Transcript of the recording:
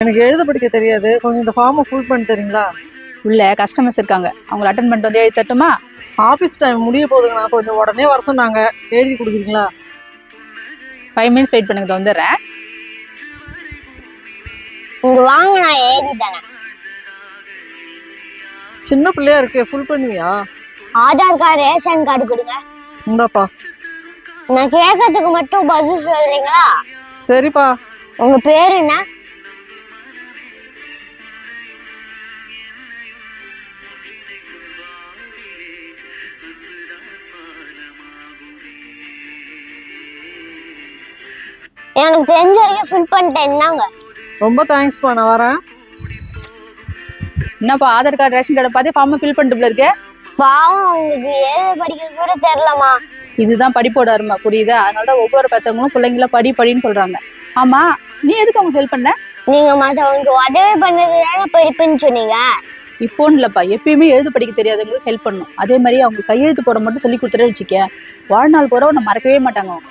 எனக்கு எழுத படிக்க தெரியாது, கொஞ்சம் இந்த ஃபார்மை ஃபுல் பண்ணி தரீங்களா? உள்ள கஸ்டமர்ஸ் இருக்காங்க, அவங்கள அட்டன் பண்ணிட்டு வந்து எழுதி தட்டுமா? ஆஃபீஸ் டைம் முடிய போதுங்கண்ணா, கொஞ்சம் உடனே வர சொன்னாங்க, எழுதி கொடுக்குறீங்களா? 5 minutes வெயிட் பண்ணுங்க, வந்துடுறேன். இங்க வாங்க, நான் எழுதிட்டேன். சின்ன பிள்ளையா இருக்கு, ஃபுல் பண்ணுவியா? ஆதார் கார்டு, ரேஷன் கார்டு கொடுங்க. இந்தாப்பா. நான் கேட்கறதுக்கு மட்டும் பதில் சொல்றீங்களா? சரிப்பா. உங்க பேரு என்ன? எனக்கு தெரிஞ்ச வரைக்கும் ஃபில் பண்ணிட்டேன். என்னங்க? ரொம்ப தேங்க்ஸ்ப்பா, நான் வரேன். என்னப்பா ஆதார் கார்டு ரேஷன் கார்டை பார்த்து ஃபார்மை ஃபில் பண்ணிட்டு இருக்கு? பாவம், உங்களுக்கு எழுத படிக்க கூட தெரியலமா. இதுதான் படிப்போட அருமை, புரியுதா? அதனாலதான் ஒவ்வொரு பத்தவங்களும் பிள்ளைங்கள படின்னு சொல்றாங்க. ஆமா, நீ எதுக்கு அவங்க ஹெல்ப் பண்ண? நீங்க மற்றவங்களுக்கு உதவி பண்ணதுனால படிப்புன்னு சொன்னீங்க. இப்போன்னு இல்லப்பா, எப்பயுமே எழுத படிக்க தெரியாதவங்களுக்கு ஹெல்ப் பண்ணும். அதே மாதிரி அவங்க கையெழுத்து போட மட்டும் சொல்லி கொடுத்துட்டு வச்சுக்க, வாழ்நாள் பூரா உன்னை மறக்கவே மாட்டாங்க அவங்க.